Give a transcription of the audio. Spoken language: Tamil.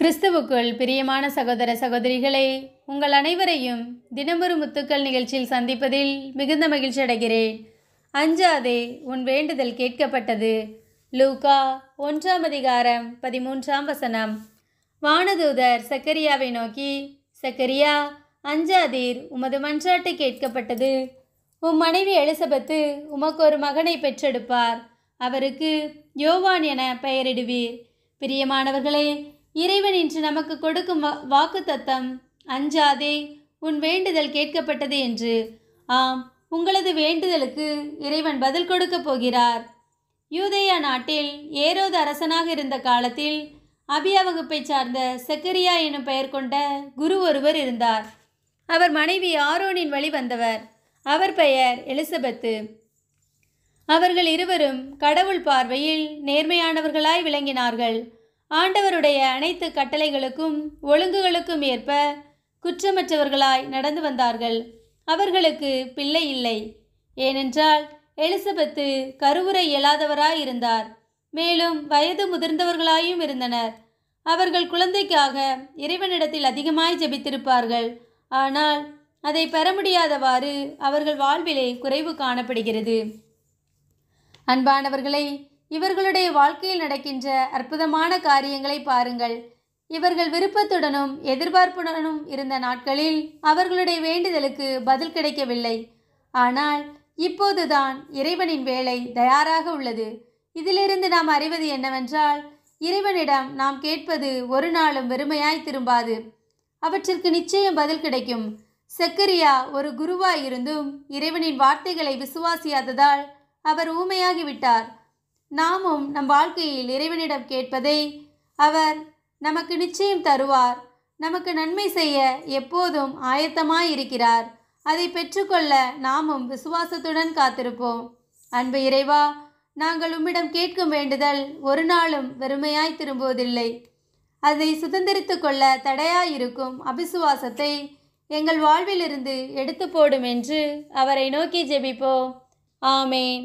கிறிஸ்துவுக்குள் பிரியமான சகோதர சகோதரிகளே, உங்கள் அனைவரையும் தினமொரு முத்துக்கள் நிகழ்ச்சியில் சந்திப்பதில் மிகுந்த மகிழ்ச்சி அடைகிறேன். அஞ்சாதே, உன் வேண்டுதல் கேட்கப்பட்டது. லூக்கா 1:13. வானதூதர் சக்கரியாவை நோக்கி, சக்கரியா, அஞ்சாதீர், உமது மன்றாட்டு கேட்கப்பட்டது. உம் மனைவி எலிசபெத்து உமக்கு ஒரு மகனை பெற்றெடுப்பார். அவருக்கு யோவான் என பெயரிடுவீர். பிரியமானவர்களே, இறைவன் இன்று நமக்கு கொடுக்கும் வாக்குத்தத்தம், அஞ்சாதே, உன் வேண்டுதல் கேட்கப்பட்டது என்று. ஆம், உங்களது வேண்டுதலுக்கு இறைவன் பதில் கொடுக்க போகிறார். யூதேயா நாட்டில் ஏரோது அரசனாக இருந்த காலத்தில் அபியா வகுப்பை சார்ந்த சக்கரியா எனும் பெயர் கொண்ட குரு ஒருவர் இருந்தார். அவர் மனைவி ஆரோனின் வழி வந்தவர். அவர் பெயர் எலிசபெத்து. அவர்கள் இருவரும் கடவுள் பார்வையில் நேர்மையானவர்களாய் விளங்கினார்கள். ஆண்டவருடைய அனைத்து கட்டளைகளுக்கும் ஒழுங்குகளுக்கும் ஏற்ப குற்றமற்றவர்களாய் நடந்து வந்தார்கள். அவர்களுக்கு பிள்ளை இல்லை. ஏனென்றால் எலிசபெத்து கருவுரை இயலாதவராய் இருந்தார். மேலும் வயது முதிர்ந்தவர்களாயும் இருந்தனர். அவர்கள் குழந்தைக்காக இறைவனிடத்தில் அதிகமாய் ஜெபித்திருப்பார்கள். ஆனால் அதை பெற முடியாதவாறு அவர்கள் வாழ்விலே குறைவு காணப்படுகிறது. அன்பானவர்களே, இவர்களுடைய வாழ்க்கையில் நடக்கின்ற அற்புதமான காரியங்களை பாருங்கள். இவர்கள் விருப்பத்துடனும் எதிர்பார்ப்புடனும் இருந்த நாட்களில் அவர்களுடைய வேண்டுதலுக்கு பதில் கிடைக்கவில்லை. ஆனால் இப்போதுதான் இறைவனின் வேலை தயாராக உள்ளது. இதிலிருந்து நாம் அறிவது என்னவென்றால், இறைவனிடம் நாம் கேட்பது ஒரு நாளும் வெறுமையாய் திரும்பாது. அவற்றிற்கு நிச்சயம் பதில் கிடைக்கும். சக்கரியா ஒரு குருவாய் இருந்தும் இறைவனின் வார்த்தைகளை விசுவாசியாததால் அவர் ஊமையாகிவிட்டார். நாமும் நம் வாழ்க்கையில் இறைவனிடம் கேட்பதை அவர் நமக்கு நிச்சயம் தருவார். நமக்கு நன்மை செய்ய எப்போதும் ஆயத்தமாயிருக்கிறார். அதை பெற்றுக்கொள்ள நாமும் விசுவாசத்துடன் காத்திருப்போம். அன்பு இறைவா, நாங்கள் உம்மிடம் கேட்கும் வேண்டுதல் ஒரு நாளும் வெறுமையாய் திரும்புவதில்லை. அதை சுதந்திரித்து கொள்ள தடையாயிருக்கும் அபிசுவாசத்தை எங்கள் வாழ்விலிருந்து எடுத்து போடும் என்று அவரை நோக்கி ஜெபிப்போம். ஆமேன்.